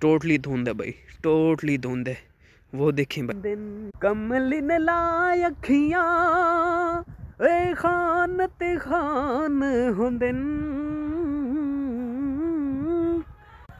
Totally धुंध है भाई, टोटली धुंध है। वो देखें दिन कमली ने लाई अखियां ए खान ते खान हुंदन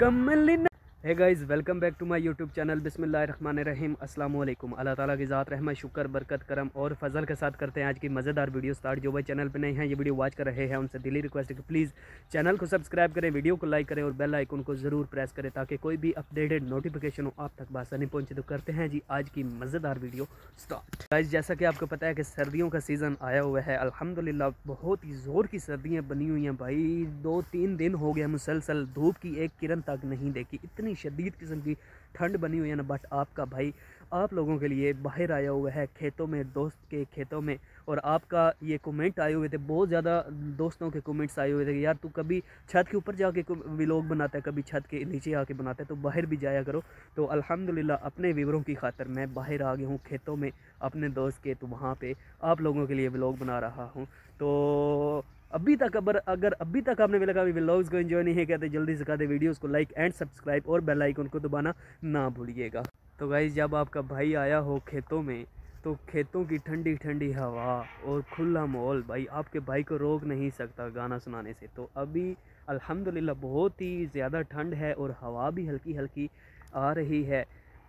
कमली। Hey guys, welcome back to my YouTube channel. बिस्मिल्लाहिर्रहमानिर्रहीम। अस्सलाम वालेकुम। अल्लाह ताला की ज़ात रहमत शुक्र बरकत करम और फजल के साथ करते हैं आज की मज़ेदार वीडियो स्टार्ट। जो भाई चैनल पे नए हैं, ये वीडियो वॉच कर रहे हैं, उनसे दिली रिक्वेस्ट है कि प्लीज़ चैनल को सब्सक्राइब करें, वीडियो को लाइक करें और बेल आइकन को ज़रूर प्रेस करें ताकि कोई भी अपडेटेड नोटिफिकेशन हो आप तक बासानी पहुँचे। तो करते हैं जी आज की मज़ेदार वीडियो स्टार्ट। गाइस, जैसा कि आपको पता है कि सर्दियों का सीज़न आया हुआ है, अल्हम्दुलिल्लाह बहुत ही ज़ोर की सर्दियाँ बनी हुई हैं भाई। 2-3 दिन हो गए मुसलसल धूप की एक किरण तक नहीं देखी, इतनी शदीद किस्म की ठंड बनी हुई है ना। बट आपका भाई आप लोगों के लिए बाहर आया हुआ है खेतों में, दोस्त के खेतों में, और आपका ये कमेंट आए हुए थे, बहुत ज़्यादा दोस्तों के कमेंट्स आए हुए थे कि यार तू कभी छत के ऊपर जाके व्लॉग बनाता है, कभी छत के नीचे आके बनाता है, तो बाहर भी जाया करो। तो अल्हम्दुलिल्लाह अपने व्यूअरों की खातिर मैं बाहर आ गया हूँ खेतों में अपने दोस्त के, तो वहाँ पे आप लोगों के लिए व्लॉग बना रहा हूँ। तो अभी तक अगर अभी तक आपने मेरे कभी व्लॉग्स को एंजॉय नहीं किया तो जल्दी से कर दे वीडियोस को लाइक एंड सब्सक्राइब और बेल आइकन को दबाना ना भूलिएगा। तो गाइस, जब आपका भाई आया हो खेतों में तो खेतों की ठंडी ठंडी हवा और खुला माहौल, भाई आपके भाई को रोक नहीं सकता गाना सुनाने से। तो अभी अल्हम्दुलिल्लाह बहुत ही ज़्यादा ठंड है और हवा भी हल्की हल्की आ रही है,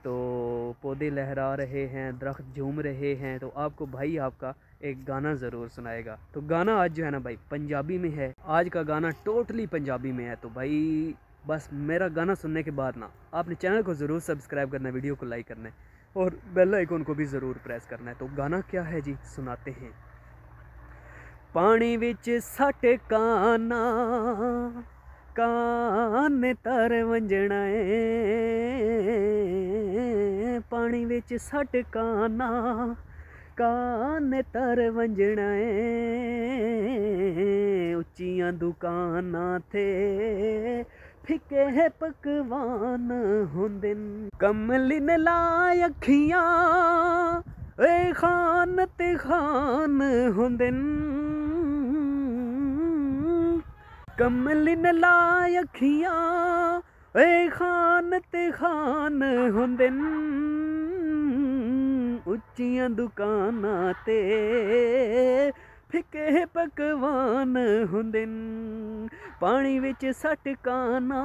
तो पौधे लहरा रहे हैं, दरख्त झूम रहे हैं। तो आपको भाई आपका एक गाना ज़रूर सुनाएगा। तो गाना आज जो है ना भाई पंजाबी में है, आज का गाना टोटली पंजाबी में है। तो भाई बस मेरा गाना सुनने के बाद ना आपने चैनल को ज़रूर सब्सक्राइब करना है, वीडियो को लाइक करना है और बेल आइकन को भी ज़रूर प्रेस करना है। तो गाना क्या है जी, सुनाते हैं। पानी विच सट काना कान तर वंजना है, पानी विच सट काना कान तर वंजना है, उच्चियां दुकानां थे फिके है पकवान हुंदन कमली ने लाई अखियां ए खान ते खान हुंदन कमली ने लाई अखियां ए खान ते खान हुंदन, उच्चियां दुकानां ते फिके पकवान हुंदन, पानी विच सट काना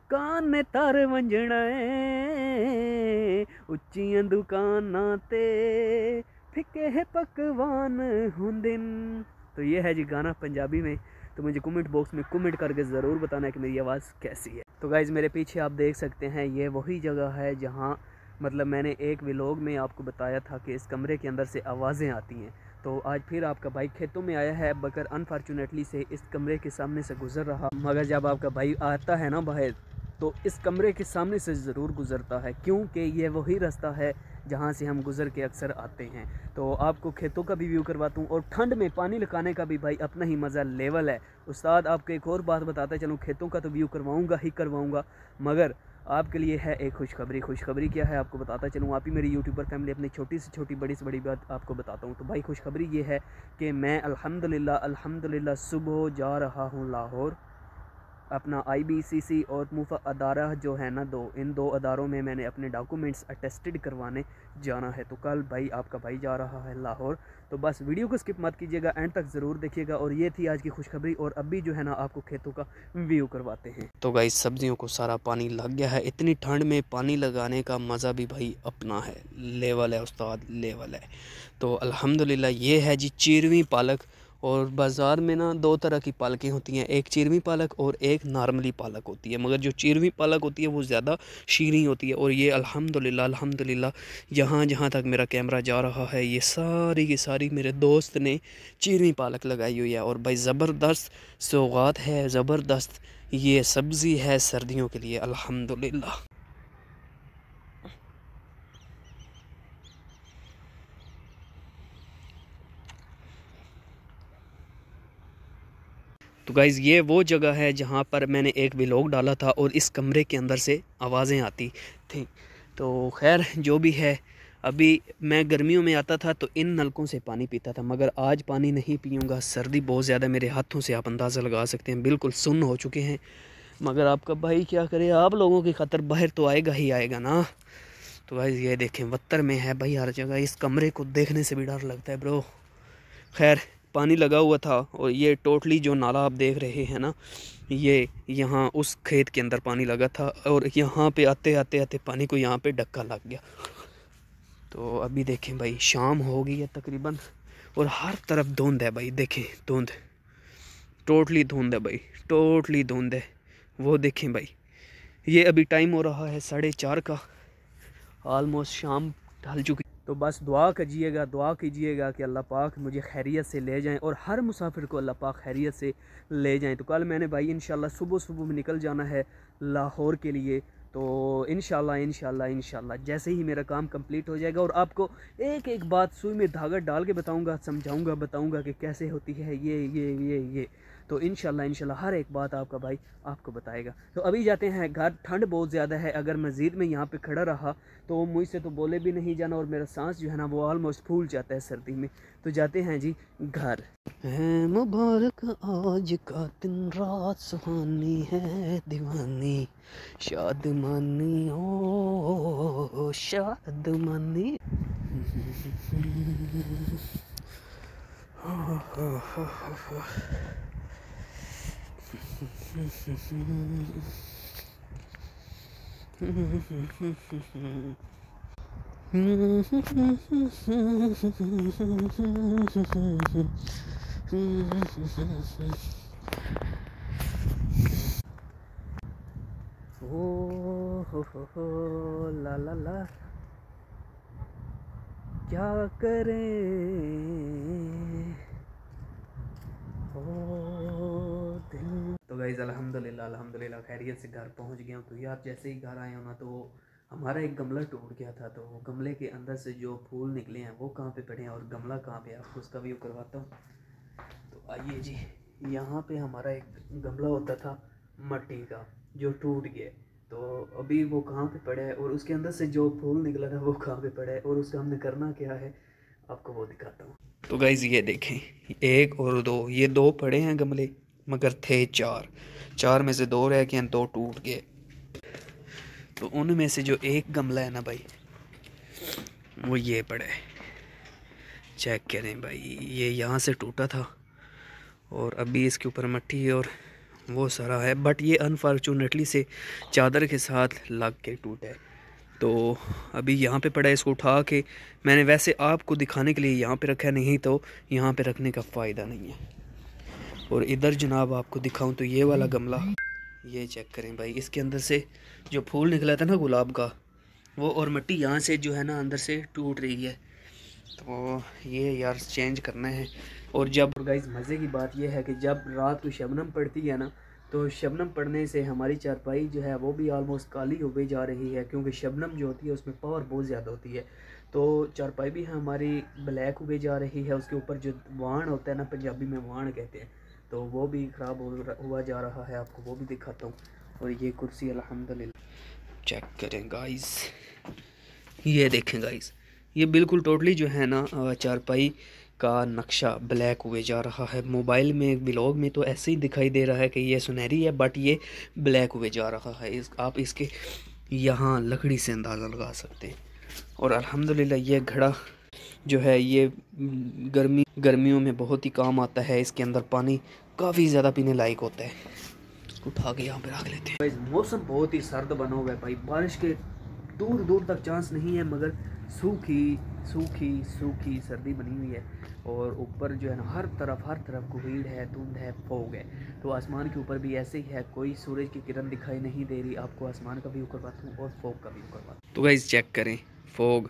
कान तर वंजना है, उच्चियां दुकानां ते फिके पकवान हुंदन। तो ये है जी गाना पंजाबी में। तो मुझे कमेंट बॉक्स में कमेंट करके ज़रूर बताना है कि मेरी आवाज़ कैसी है। तो गाइज़, मेरे पीछे आप देख सकते हैं ये वही जगह है जहाँ मतलब मैंने एक व्लॉग में आपको बताया था कि इस कमरे के अंदर से आवाज़ें आती हैं। तो आज फिर आपका भाई खेतों में आया है, मगर अनफॉर्चुनेटली से इस कमरे के सामने से गुज़र रहा। मगर जब आपका भाई आता है ना बाहर तो इस कमरे के सामने से ज़रूर गुज़रता है, क्योंकि ये वही रास्ता है जहाँ से हम गुज़र के अक्सर आते हैं। तो आपको खेतों का भी व्यू करवाता हूँ और ठंड में पानी लगाने का भी भाई अपना ही मज़ा लेवल है। उस्ताद आपको एक और बात बताता चलूँ, खेतों का तो व्यू करवाऊँगा ही करवाऊँगा, मगर आपके लिए है एक खुशखबरी। खुशखबरी क्या है आपको बताता चलूँ। आप ही मेरी यूट्यूबर फैमिली अपनी छोटी से छोटी बड़ी से बड़ी बात आपको बताता हूँ। तो भाई खुशखबरी ये है कि मैं अल्हम्दुलिल्लाह सुबह जा रहा हूँ लाहौर, अपना IBCC और मुफा अदारा जो है ना इन दो अदारों में मैंने अपने डॉक्यूमेंट्स अटेस्टेड करवाने जाना है। तो कल भाई आपका भाई जा रहा है लाहौर। तो बस वीडियो को स्किप मत कीजिएगा, एंड तक ज़रूर देखिएगा। और ये थी आज की खुशखबरी, और अभी जो है ना आपको खेतों का व्यू करवाते हैं। तो गाइस, सब्जियों को सारा पानी लग गया है। इतनी ठंड में पानी लगाने का मज़ा भी भाई अपना है, लेवल है उस्ताद, लेवल है। तो अल्हम्दुलिल्लाह ये है जी चीरवीं पालक। और बाज़ार में ना दो तरह की पालकें होती हैं, एक चीरवी पालक और एक नॉर्मली पालक होती है, मगर जो चीरवी पालक होती है वो ज़्यादा शीरीं होती है। और ये अल्हम्दुलिल्लाह जहाँ जहाँ तक मेरा कैमरा जा रहा है ये सारी की सारी मेरे दोस्त ने चीरवी पालक लगाई हुई है। और भाई ज़बरदस्त सौगात है, ज़बरदस्त ये सब्ज़ी है सर्दियों के लिए अल्हम्दुलिल्लाह। तो गाइज़, ये वो जगह है जहाँ पर मैंने एक व्लॉग डाला था और इस कमरे के अंदर से आवाज़ें आती थी। तो खैर जो भी है, अभी मैं गर्मियों में आता था तो इन नलकों से पानी पीता था, मगर आज पानी नहीं पीऊँगा। सर्दी बहुत ज़्यादा, मेरे हाथों से आप अंदाज़ा लगा सकते हैं बिल्कुल सुन्न हो चुके हैं। मगर आपका भाई क्या करे, आप लोगों की खातर बाहर तो आएगा ही आएगा ना। तो गाइस ये देखें वत्तर में है भाई हर जगह, इस कमरे को देखने से भी डर लगता है ब्रो। खैर पानी लगा हुआ था और ये टोटली जो नाला आप देख रहे हैं ना, ये यहाँ उस खेत के अंदर पानी लगा था और यहाँ पे आते आते आते पानी को यहाँ पे धक्का लग गया। तो अभी देखें भाई शाम हो गई है तकरीबन और हर तरफ धुंध है भाई, देखें धुंध, टोटली धुंध है भाई, टोटली धुंध है। वो देखें भाई ये अभी टाइम हो रहा है 4:30 का, ऑलमोस्ट शाम ढल चुकी। तो बस दुआ कीजिएगा कि अल्लाह पाक मुझे खैरियत से ले जाएं और हर मुसाफिर को अल्लाह पाक खैरियत से ले जाएं। तो कल मैंने भाई इंशाल्लाह सुबह में निकल जाना है लाहौर के लिए। तो इंशाल्लाह जैसे ही मेरा काम कंप्लीट हो जाएगा और आपको एक एक बात सुई में धागा डाल के बताऊंगा कि कैसे होती है ये। तो इंशाल्लाह हर एक बात आपका भाई आपको बताएगा। तो अभी जाते हैं घर, ठंड बहुत ज़्यादा है, अगर मज़ीद में यहाँ पे खड़ा रहा तो मुझसे तो बोले भी नहीं जाना और मेरा सांस जो है ना वो ऑलमोस्ट फूल जाता है सर्दी में। तो जाते हैं जी घर। है मुबारक आज का दिन, रात सुहानी है दीवानी, शादमानी ओ शादमानी। हो ला ला ला क्या करें ओ दिल। तो गाइस अल्हम्दुलिल्लाह खैरियत से घर पहुंच गया हूँ। तो यार जैसे ही घर आया हूँ ना तो हमारा एक गमला टूट गया था, तो गमले के अंदर से जो फूल निकले हैं वो कहाँ पे पड़े हैं और गमला कहाँ पे है आपको उसका व्यू करवाता हूँ। तो आइए जी, यहाँ पे हमारा एक गमला होता था मट्टी का जो टूट गया, तो अभी वो कहाँ पे पड़ा है और उसके अंदर से जो फूल निकला था वो कहाँ पे पड़ा है और उसका हमने करना क्या है आपको वो दिखाता हूँ। तो गाइस ये देखें, 1 और 2 ये 2 पड़े हैं गमले, मगर थे 4 में से 2 रह गए, 2 टूट गए। तो उनमें से जो एक गमला है ना भाई वो ये पड़ा है, चेक करें भाई, ये यहाँ से टूटा था और अभी इसके ऊपर मट्टी और वो सारा है, बट ये अनफॉर्चुनेटली से चादर के साथ लग के टूटा है। तो अभी यहाँ पे पड़ा है, इसको उठा के मैंने वैसे आपको दिखाने के लिए यहाँ पे रखा है, नहीं तो यहाँ पे रखने का फ़ायदा नहीं है। और इधर जनाब आपको दिखाऊं तो ये वाला गमला, ये चेक करें भाई, इसके अंदर से जो फूल निकला था ना गुलाब का वो, और मिट्टी यहाँ से जो है ना अंदर से टूट रही है। तो ये यार चेंज करना है। और जब गाइस मज़े की बात यह है कि जब रात को शबनम पड़ती है ना, तो शबनम पड़ने से हमारी चारपाई जो है वो भी आलमोस्ट काली हो गई जा रही है, क्योंकि शबनम जो होती है उसमें पावर बहुत ज़्यादा होती है। तो चारपाई भी हमारी ब्लैक हो गई जा रही है, उसके ऊपर जो वाण होता है ना, पंजाबी में वाण कहते हैं, तो वो भी ख़राब हुआ जा रहा है, आपको वो भी दिखाता हूँ। और ये कुर्सी अल्हम्दुलिल्लाह चेक करें गाइस, ये देखें गाइस, ये बिल्कुल टोटली जो है ना चारपाई का नक्शा ब्लैक हुए जा रहा है। मोबाइल में व्लॉग में तो ऐसे ही दिखाई दे रहा है कि ये सुनहरी है, बट ये ब्लैक हुए जा रहा है। आप इसके यहाँ लकड़ी से अंदाज़ा लगा सकते हैं। और अल्हम्दुलिल्लाह ये घड़ा जो है ये गर्मियों में बहुत ही काम आता है, इसके अंदर पानी काफ़ी ज़्यादा पीने लायक होता है। उठा के यहाँ पे रख लेते हैं। मौसम बहुत ही सर्द बना हुआ है भाई, बारिश के दूर दूर तक चांस नहीं है, मगर सूखी सर्दी बनी हुई है। और ऊपर जो है ना हर तरफ कोहरा है, धुंध है, फोग है। तो आसमान के ऊपर भी ऐसे ही है, कोई सूरज की किरण दिखाई नहीं दे रही। आपको आसमान का व्यू करवाता हूँ और फोग का व्यू करवाता हूँ। तो गाइस चेक करें, फोग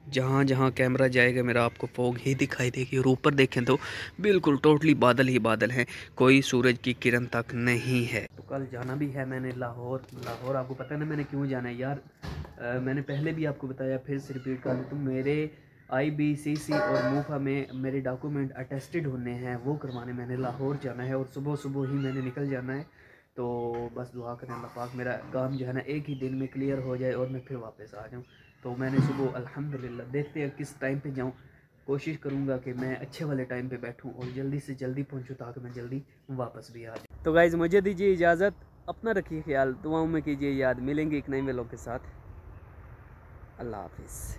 जहाँ जहाँ कैमरा जाएगा मेरा आपको फोग ही दिखाई देगी। और ऊपर देखें तो बिल्कुल टोटली बादल ही बादल हैं, कोई सूरज की किरण तक नहीं है। तो कल जाना भी है मैंने लाहौर। आपको पता है ना मैंने क्यों जाना है यार, मैंने पहले भी आपको बताया, फिर से रिपीट कर दूँ तो मेरे IBCC और मूफा में मेरे डॉक्यूमेंट अटेस्टेड होने हैं, वो करवाने मैंने लाहौर जाना है और सुबह ही मैंने निकल जाना है। तो बस दुआ करें अल्लाह पाक मेरा काम जो है ना एक ही दिन में क्लियर हो जाए और मैं फिर वापस आ जाऊँ। तो मैंने सुबह अल्हम्दुलिल्लाह, देखते हैं किस टाइम पे जाऊँ, कोशिश करूँगा कि मैं अच्छे वाले टाइम पे बैठूँ और जल्दी से जल्दी पहुँचूँ ताकि मैं जल्दी वापस भी आ जाऊँ। तो गाइज़ मुझे दीजिए इजाज़त, अपना रखिए ख्याल, दुआओं में कीजिए याद। मिलेंगे एक नए व्लॉग के साथ। अल्लाह हाफिज़।